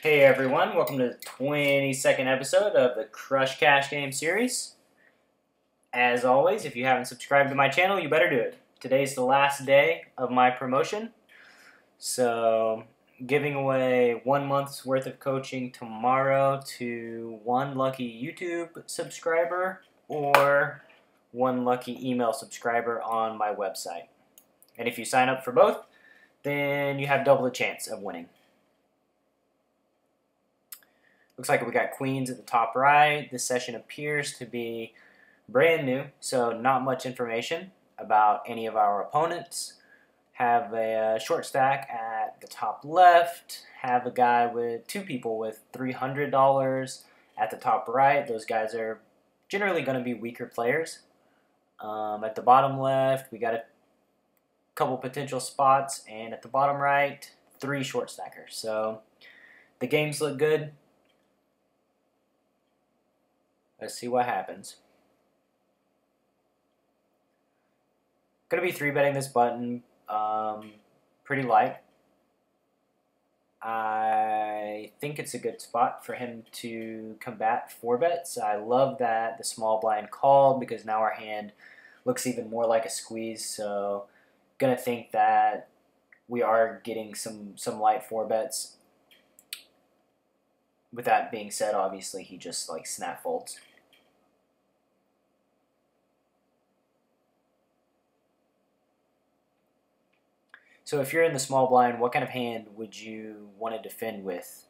Hey everyone, welcome to the 22nd episode of the Crush Cash Game series. As always, if you haven't subscribed to my channel, you better do it. Today's the last day of my promotion, so giving away 1 month's worth of coaching tomorrow to one lucky YouTube subscriber or one lucky email subscriber on my website. And if you sign up for both, then you have double the chance of winning. Looks like we got queens at the top right. This session appears to be brand new, so not much information about any of our opponents. Have a short stack at the top left. Have a guy with two people with $300 at the top right. Those guys are generally going to be weaker players. At the bottom left, we got a couple potential spots, and at the bottom right, 3 short stackers. So the games look good. Let's see what happens. Going to be 3-betting this button pretty light. I think it's a good spot for him to combat 4-bets. I love that the small blind called because now our hand looks even more like a squeeze. So going to think that we are getting some light 4-bets. With that being said, obviously he just like snap folds. So if you're in the small blind, what kind of hand would you want to defend with?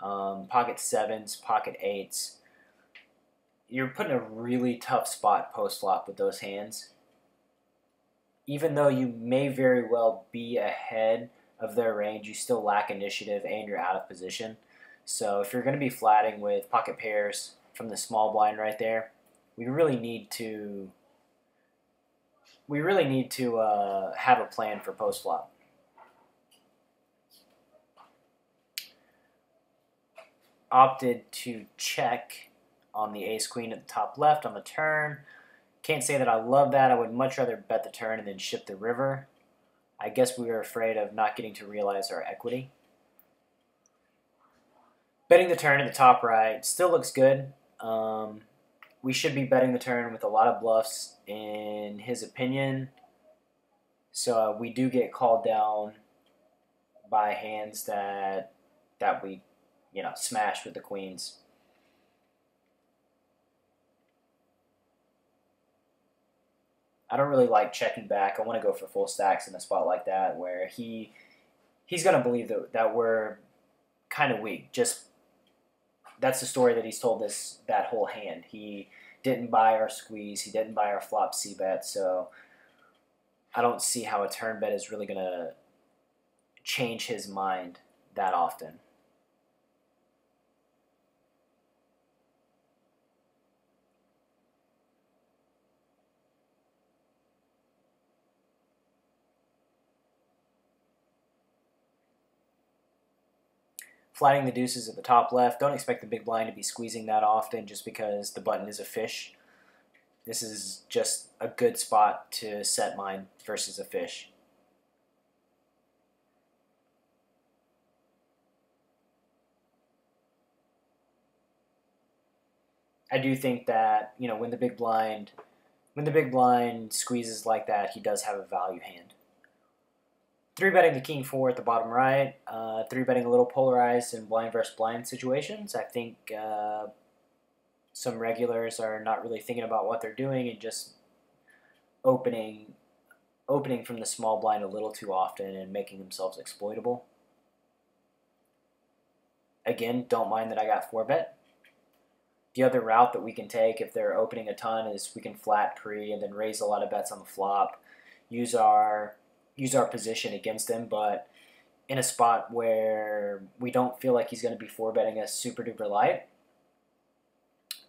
Pocket 7s, pocket 8s. You're put in a really tough spot post-flop with those hands. Even though you may very well be ahead of their range, you still lack initiative and you're out of position. So if you're going to be flatting with pocket pairs from the small blind right there, we really need to have a plan for post-flop. Opted to check on the ace-queen at the top left on the turn. Can't say that I love that. I would much rather bet the turn and then ship the river. I guess we were afraid of not getting to realize our equity. Betting the turn at the top right still looks good. We should be betting the turn with a lot of bluffs in his opinion. So we do get called down by hands that we smash with the queens. I don't really like checking back. I want to go for full stacks in a spot like that where he's going to believe that we're kind of weak. Just that's the story that he's told us that whole hand. He didn't buy our squeeze. He didn't buy our flop c-bet. So I don't see how a turn bet is really going to change his mind that often. Flatting the deuces at the top left. Don't expect the big blind to be squeezing that often just because the button is a fish. This is just a good spot to set mine versus a fish. I do think that, when the big blind squeezes like that, he does have a value hand. 3-betting the king 4 at the bottom right. 3-betting a little polarized in blind versus blind situations. I think some regulars are not really thinking about what they're doing and just opening from the small blind a little too often and making themselves exploitable. Again, don't mind that I got 4-bet. The other route that we can take if they're opening a ton is we can flat pre and then raise a lot of bets on the flop, use our position against him, but in a spot where we don't feel like he's going to be 4-betting us super duper light.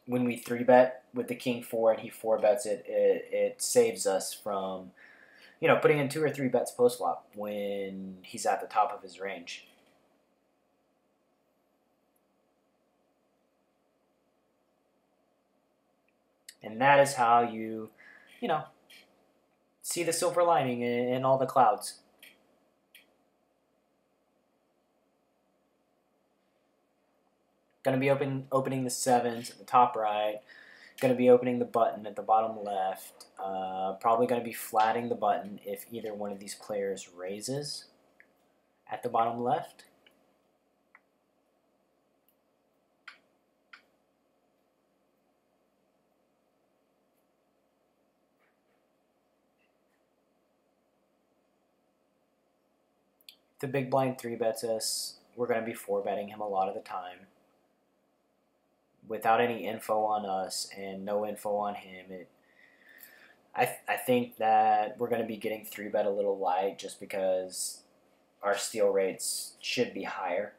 When we 3-bet with the king 4 and he 4-bets it saves us from putting in 2 or 3 bets post flop when he's at the top of his range. And that is how you see the silver lining in all the clouds. Going to be opening the sevens at the top right. Going to be opening the button at the bottom left. Probably going to be flatting the button if either one of these players raises at the bottom left. If the big blind 3-bets us, we're going to be 4-betting him a lot of the time. Without any info on us and no info on him, I think that we're going to be getting 3-bet a little light just because our steal rates should be higher.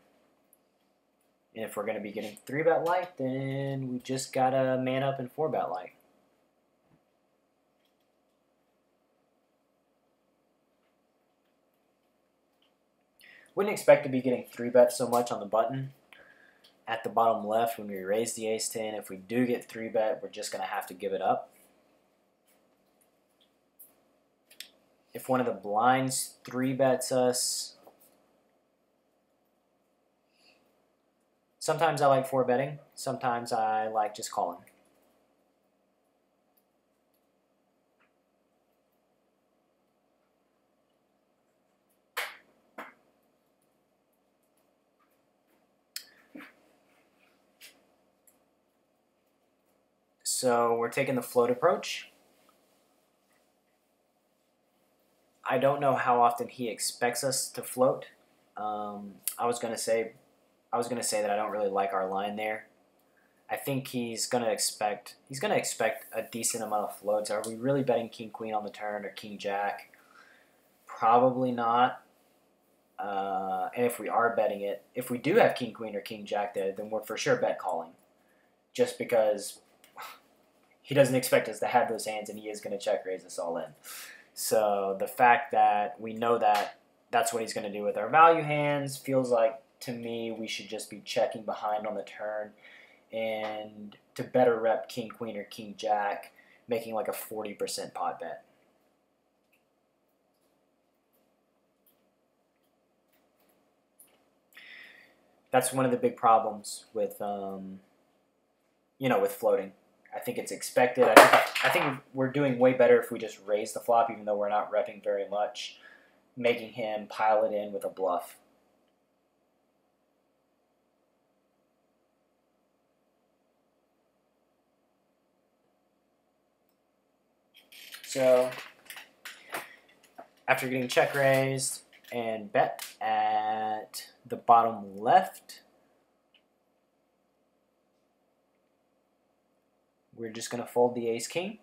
And if we're going to be getting 3-bet light, then we just got to man up and 4-bet light. Wouldn't expect to be getting 3-bet so much on the button at the bottom left when we raise the ace-10. If we do get 3-bet, we're just going to have to give it up. If one of the blinds 3-bets us, sometimes I like 4-betting, sometimes I like just calling. So we're taking the float approach. I don't know how often he expects us to float. I was gonna say that I don't really like our line there. I think he's gonna expect a decent amount of floats. Are we really betting king queen on the turn or king jack? Probably not. And if we are betting it, if we do have king queen or king jack there, then we're for sure bet calling, just because he doesn't expect us to have those hands, and he is going to check raise us all in. So the fact that we know that that's what he's going to do with our value hands feels like, to me, we should just be checking behind on the turn, and to better rep king queen or king jack, making like a 40% pot bet. That's one of the big problems with with floating. I think it's expected. I think we're doing way better if we just raise the flop, even though we're not repping very much, making him pile it in with a bluff. So after getting check raised and bet at the bottom left, we're just going to fold the ace-king.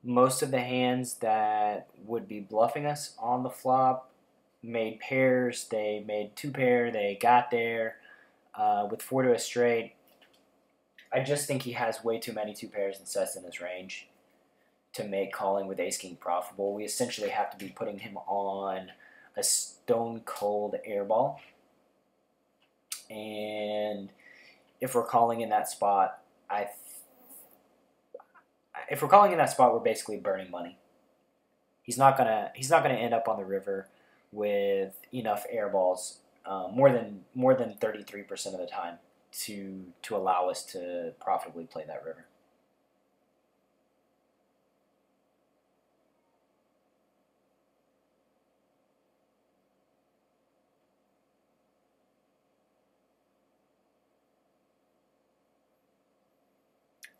Most of the hands that would be bluffing us on the flop made pairs. They made 2-pair. They got there with 4 to a straight. I just think he has way too many 2-pairs and sets in his range to make calling with ace-king profitable. We essentially have to be putting him on a stone-cold airball. And if we're calling in that spot, we're basically burning money. He's not gonna end up on the river with enough airballs more than 33% of the time to allow us to profitably play that river.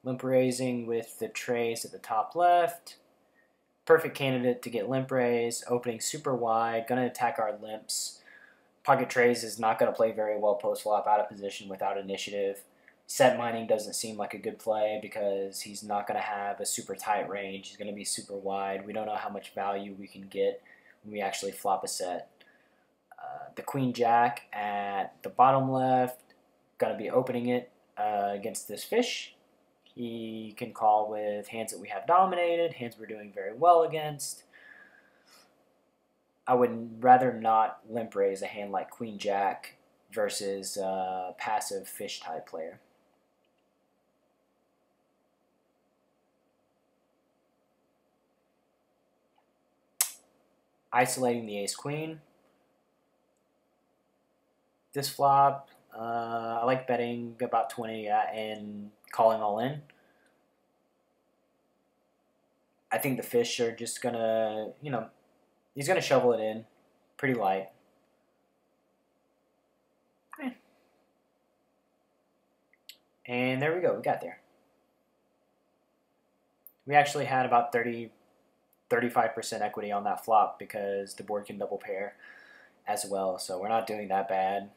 Limp raising with the trays at the top left. Perfect candidate to get limp raise. Opening super wide. Going to attack our limps. Pocket trays is not going to play very well post flop, out of position without initiative. Set mining doesn't seem like a good play because he's not going to have a super tight range. He's going to be super wide. We don't know how much value we can get when we actually flop a set. The queen jack at the bottom left. Going to be opening it against this fish. He can call with hands that we have dominated, hands we're doing very well against. I would rather not limp raise a hand like queen jack versus a passive fish type player. Isolating the ace queen. This flop, I like betting about 20 and calling all in. I think the fish are just gonna, he's gonna shovel it in pretty light. And there we go, we got there. We actually had about 35% equity on that flop because the board can double pair as well, so we're not doing that bad.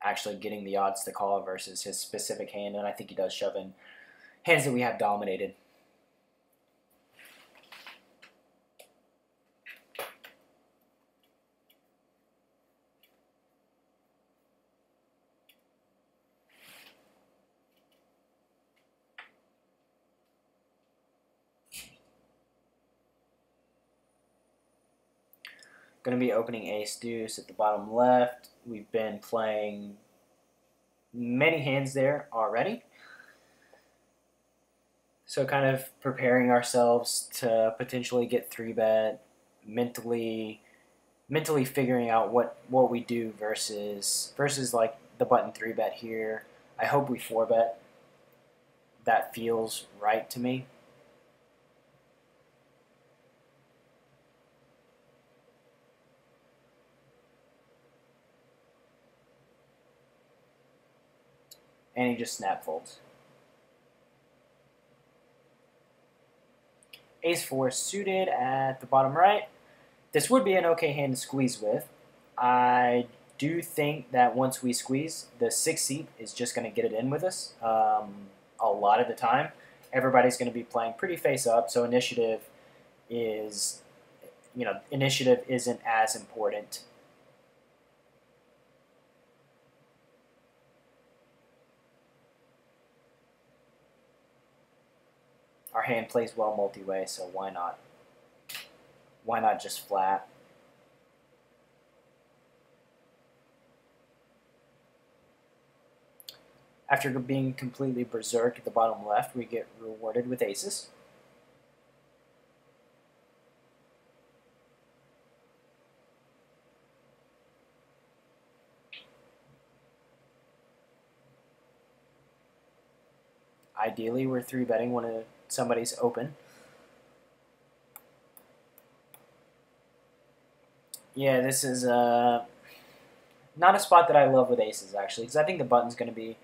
Actually getting the odds to call versus his specific hand, and I think he does shove in hands that we have dominated. Going to be opening ace deuce at the bottom left. We've been playing many hands there already. So kind of preparing ourselves to potentially get 3-bet, mentally figuring out what we do versus like the button 3-bet here. I hope we 4-bet. That feels right to me. And he just snap folds. Ace-4 suited at the bottom right. This would be an okay hand to squeeze with. I do think that once we squeeze, the 6 seat is just going to get it in with us a lot of the time. Everybody's going to be playing pretty face up, so initiative isn't as important. Our hand plays well multi-way, so why not? Why not just flat? After being completely berserk at the bottom left, we get rewarded with aces. Ideally, we're 3-betting when somebody's open. Yeah, this is not a spot that I love with aces, actually, because I think the button's going to be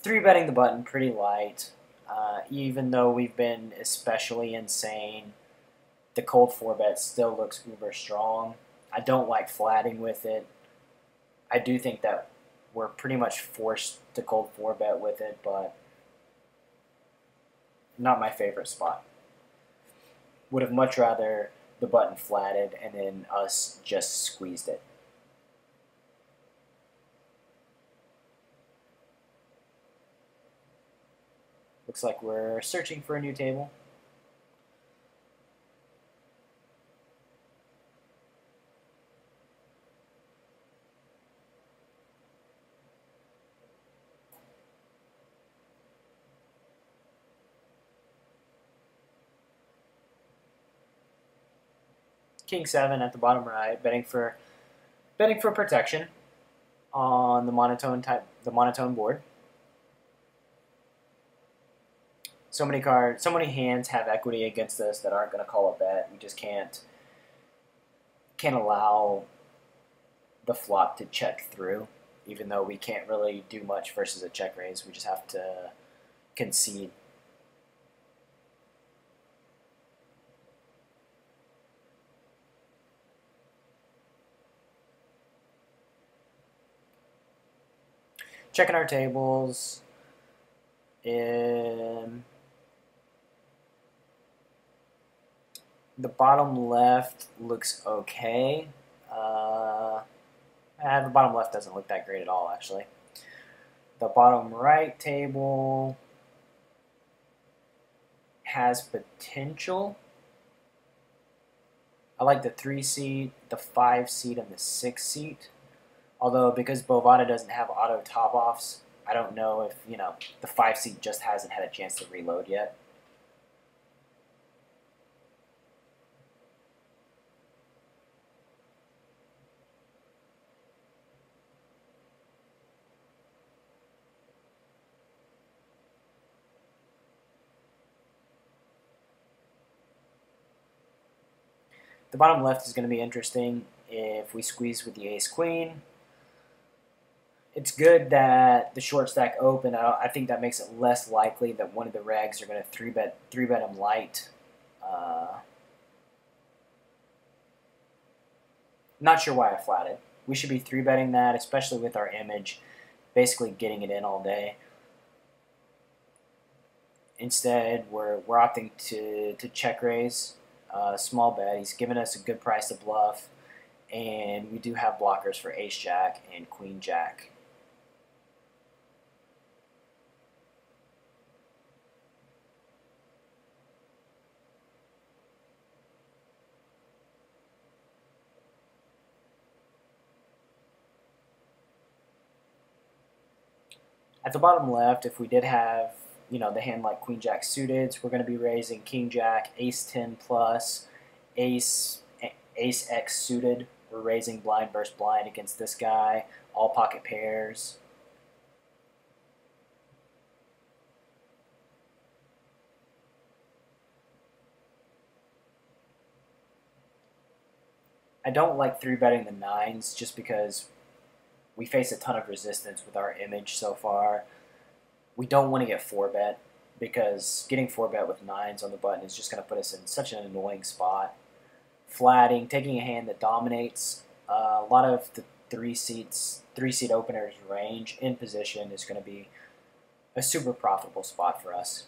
3-betting the button pretty light. Even though we've been especially insane, the cold 4-bet still looks uber strong. I don't like flatting with it. I do think that we're pretty much forced to cold 4-bet with it, but not my favorite spot. Would have much rather the button flatted and then us just squeezed it. Looks like we're searching for a new table. King 7 at the bottom right, betting for protection on the monotone board. So many hands have equity against us that aren't going to call a bet. We just can't allow the flop to check through, even though we can't really do much versus a check raise. We just have to concede. Checking our tables. The bottom left looks okay. The bottom left doesn't look that great at all, actually. The bottom right table has potential. I like the 3 seat, the 5 seat, and the 6 seat. Although, because Bovada doesn't have auto top-offs, I don't know if, the 5 seat just hasn't had a chance to reload yet. The bottom left is going to be interesting if we squeeze with the ace-queen. It's good that the short stack open. I think that makes it less likely that one of the regs are going to three bet him light. Not sure why I flatted. We should be 3-betting that, especially with our image, basically getting it in all day. Instead, we're opting to check raise, small bet. He's given us a good price to bluff, and we do have blockers for ace jack and queen jack. At the bottom left, if we did have, the hand like queen jack suited, we're going to be raising king jack, ace 10 plus, ace x suited. We're raising blind versus blind against this guy, all pocket pairs. I don't like 3-betting the nines just because we face a ton of resistance with our image so far. We don't want to get 4-bet because getting 4-bet with nines on the button is just going to put us in such an annoying spot. Flatting, taking a hand that dominates a lot of the three-seat openers range in position is going to be a super profitable spot for us.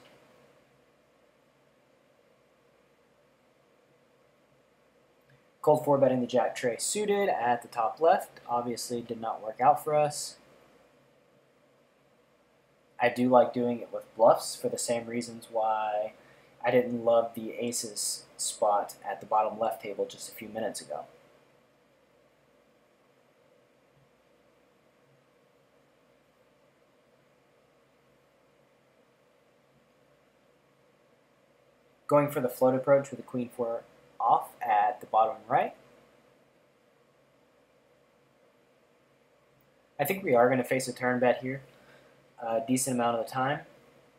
Cold 4-betting the jack tray suited at the top left obviously did not work out for us. I do like doing it with bluffs for the same reasons why I didn't love the aces spot at the bottom left table just a few minutes ago. Going for the float approach with the queen 4 off at the bottom right. I think we are going to face a turn bet here a decent amount of the time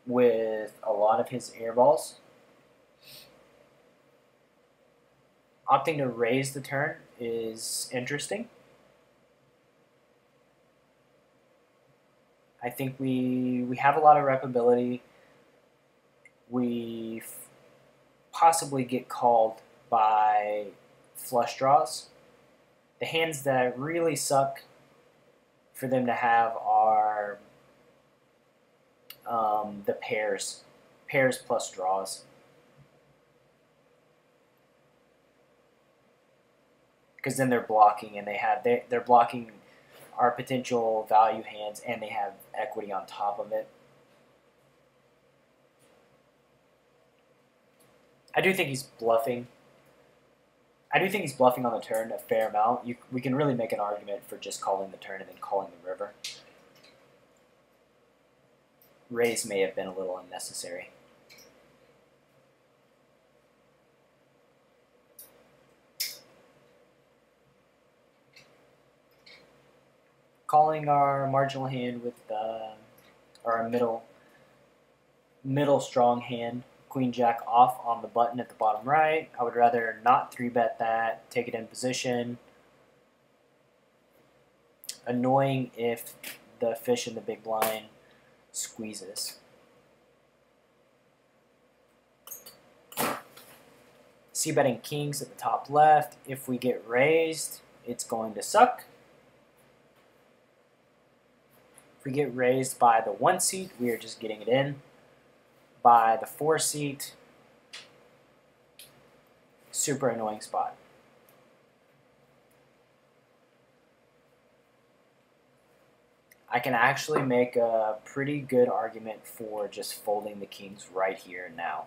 with a lot of his air balls. Opting to raise the turn is interesting. I think we have a lot of rep ability. We possibly get called by flush draws. The hands that really suck for them to have are the pairs plus draws. Because then they're blocking, and they're blocking our potential value hands, and they have equity on top of it. I do think he's bluffing. I do think he's bluffing on the turn a fair amount. We can really make an argument for just calling the turn and then calling the river. Raise may have been a little unnecessary. Calling our marginal hand with our middle strong hand, queen jack off on the button at the bottom right. I would rather not 3-bet that, take it in position. Annoying if the fish in the big blind squeezes. C-betting kings at the top left. If we get raised, it's going to suck. If we get raised by the 1 seat, we are just getting it in. By the 4 seat, super annoying spot. I can actually make a pretty good argument for just folding the kings right here and now.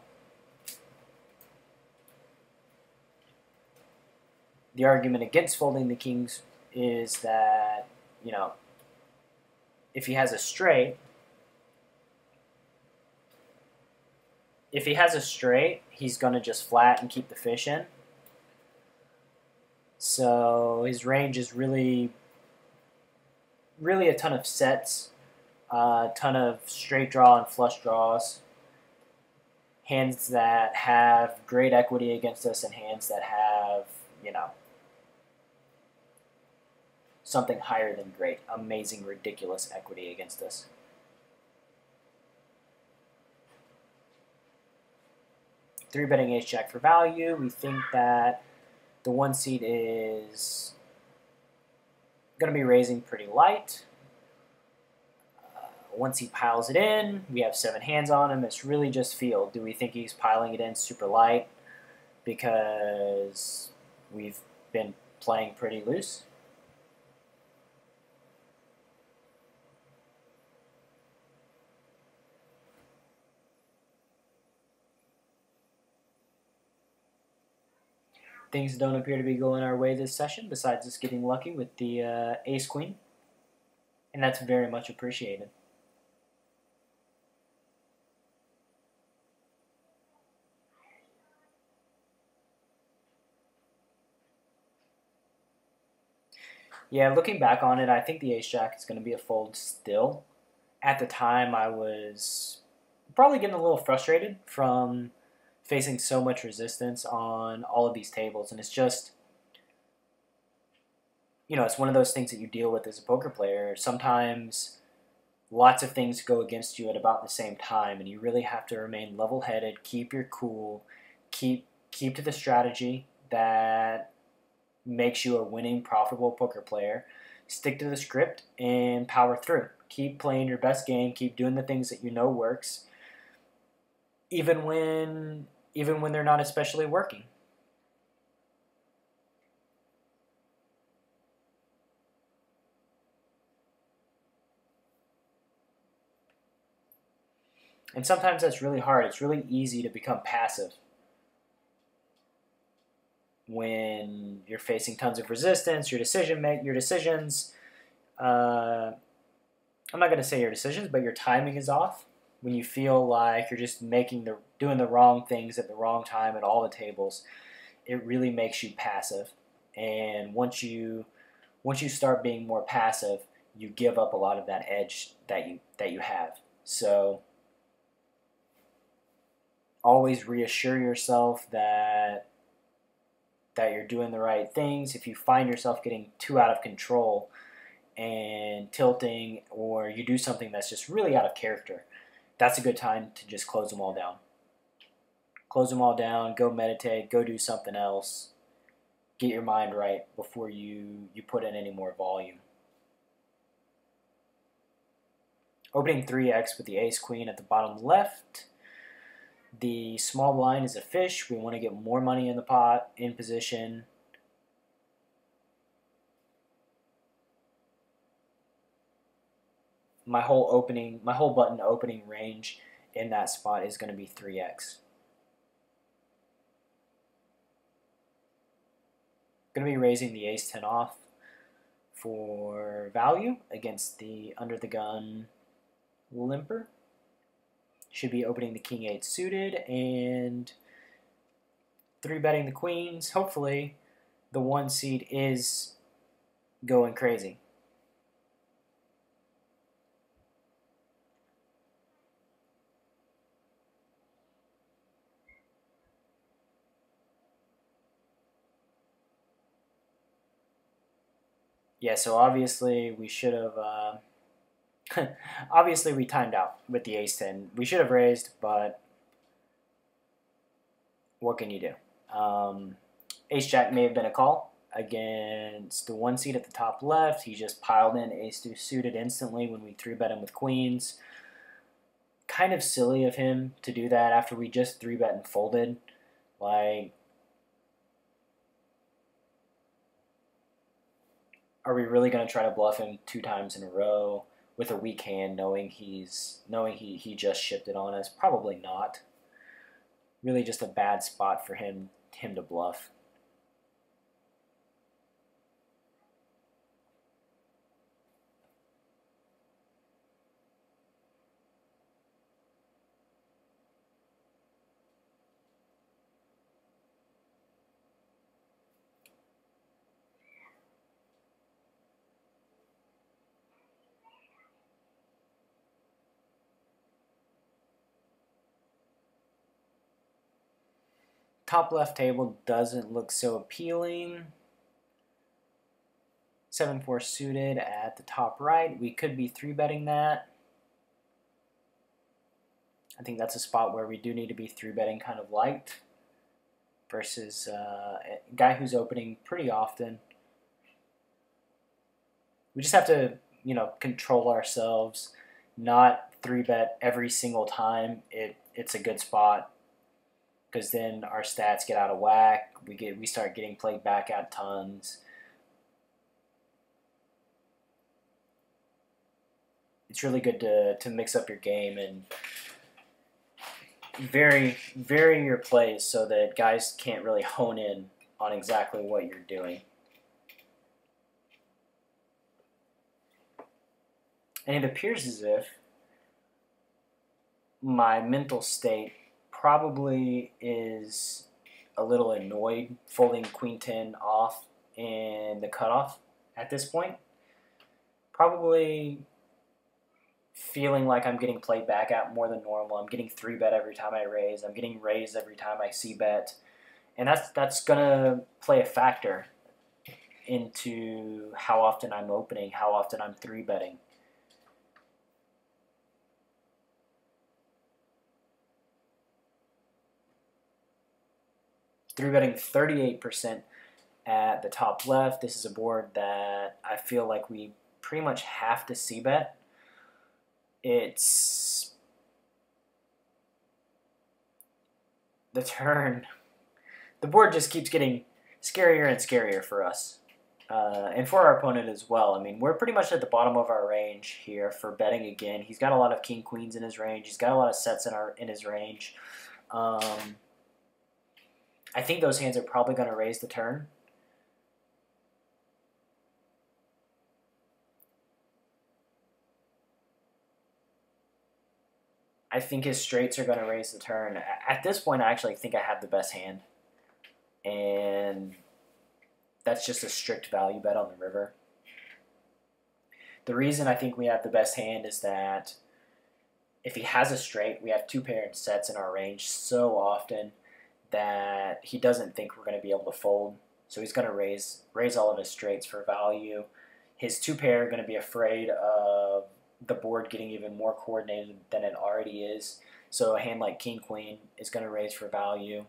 The argument against folding the kings is that, if he has a straight, he's going to just flat and keep the fish in. So his range is really a ton of sets, a ton of straight draw and flush draws, hands that have great equity against us and hands that have you know, something higher than great, amazing, ridiculous equity against us. Three betting ace jack for value. We think that the 1 seed is going to be raising pretty light. Once he piles it in, we have 7 hands on him. It's really just feel. Do we think he's piling it in super light because we've been playing pretty loose? Things don't appear to be going our way this session, besides us getting lucky with the ace-queen. And that's very much appreciated. Yeah, looking back on it, I think the ace-jack is going to be a fold still. At the time, I was probably getting a little frustrated from facing so much resistance on all of these tables. And it's just, it's one of those things that you deal with as a poker player. Sometimes lots of things go against you at about the same time, and you really have to remain level-headed, keep your cool, keep to the strategy that makes you a winning, profitable poker player. Stick to the script and power through. Keep playing your best game. Keep doing the things that you know works, even when they're not especially working. And sometimes that's really hard. It's really easy to become passive when you're facing tons of resistance. Your decisions. I'm not going to say your decisions, but your timing is off. When you feel like you're just doing the wrong things at the wrong time at all the tables, it really makes you passive. And once you start being more passive, you give up a lot of that edge that you have. So always reassure yourself that you're doing the right things. If you find yourself getting too out of control and tilting, or you do something that's just really out of character, that's a good time to just close them all down. Close them all down, go meditate, go do something else. Get your mind right before you put in any more volume. Opening 3x with the ace-queen at the bottom left. The small blind is a fish. We want to get more money in the pot, in position. My whole button opening range in that spot is going to be 3x. Going to be raising the ace-10 off for value against the under-the-gun limper. Should be opening the king-8 suited and 3-betting the queens. Hopefully, the 1 seed is going crazy. Yeah, so obviously we should have. Obviously, we timed out with the ace-10. We should have raised, but what can you do? Ace-jack may have been a call against the 1 seed at the top left. He just piled in ace-2 suited instantly when we 3-bet him with queens. Kind of silly of him to do that after we just 3-bet and folded. Like, are we really going to try to bluff him 2 times in a row with a weak hand, knowing he just shipped it on us? Probably not. Really just a bad spot for him to bluff. Top left table doesn't look so appealing. 7-4 suited at the top right. We could be 3-betting that. I think that's a spot where we do need to be 3-betting kind of light versus a guy who's opening pretty often. We just have to, control ourselves, not 3-bet every single time it's a good spot, because then our stats get out of whack. We start getting played back at tons. It's really good to mix up your game and vary your plays so that guys can't really hone in on exactly what you're doing. And it appears as if my mental state probably is a little annoyed folding Queen 10 off in the cutoff at this point. Probably feeling like I'm getting played back at more than normal. I'm getting 3-bet every time I raise. I'm getting raised every time I c-bet. And that's going to play a factor into how often I'm opening, how often I'm 3-betting. Three-betting 38% at the top left. This is a board that I feel like we pretty much have to c-bet. It's the turn. The board just keeps getting scarier and scarier for us. And for our opponent as well. I mean, we're pretty much at the bottom of our range here for betting again. He's got a lot of king queens in his range. He's got a lot of sets in his range. I think those hands are probably going to raise the turn. I think his straights are going to raise the turn. At this point, I actually think I have the best hand. And that's just a strict value bet on the river. The reason I think we have the best hand is that if he has a straight, we have 2-pair and sets in our range so often that he doesn't think we're going to be able to fold. So he's going to raise all of his straights for value. His 2-pair are going to be afraid of the board getting even more coordinated than it already is. So a hand like king queen is going to raise for value.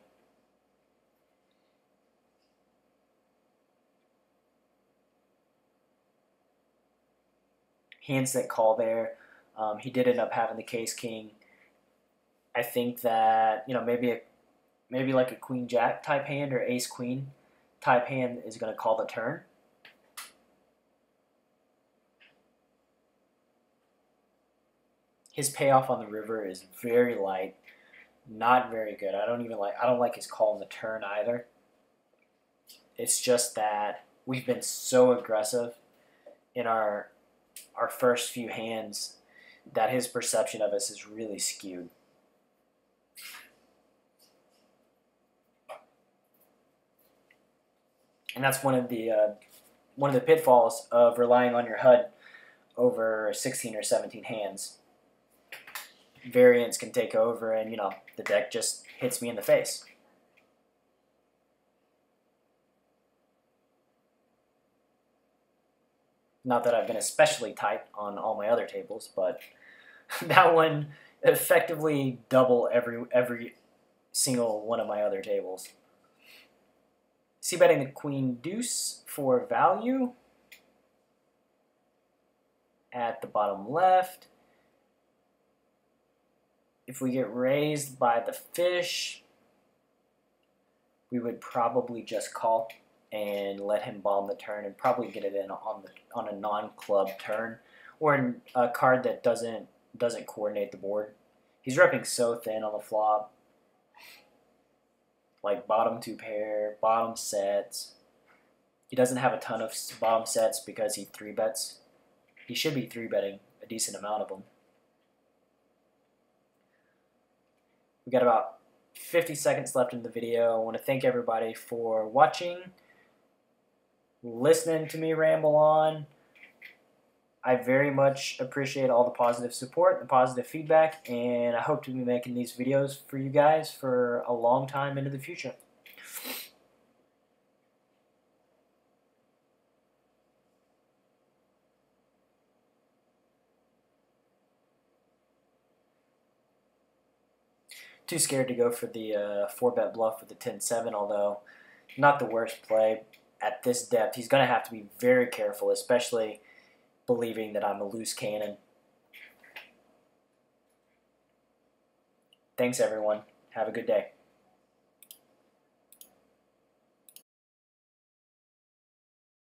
Hands that call there. He did end up having the case king. I think that maybe like a queen jack type hand or ace queen type hand is going to call the turn. His payoff on the river is very light, not very good. I don't like his call on the turn either. It's just that we've been so aggressive in our first few hands that his perception of us is really skewed. And that's one of the pitfalls of relying on your HUD over 16 or 17 hands. Variance can take over, and the deck just hits me in the face. Not that I've been especially tight on all my other tables, but that one effectively double every single one of my other tables. C-betting the queen deuce for value at the bottom left. If we get raised by the fish, we would probably just call and let him bomb the turn and probably get it in on a non-club turn or a card that doesn't coordinate the board. He's repping so thin on the flop, like bottom 2-pair, bottom sets. He doesn't have a ton of bottom sets because he 3-bets. He should be 3-betting a decent amount of them. We got about 50 seconds left in the video. I want to thank everybody for watching, listening to me ramble on. I very much appreciate all the positive support, the positive feedback, and I hope to be making these videos for you guys for a long time into the future. Too scared to go for the 4-bet bluff with the 10-7, although not the worst play. At this depth, he's going to have to be very careful, especially believing that I'm a loose cannon. Thanks, everyone. Have a good day.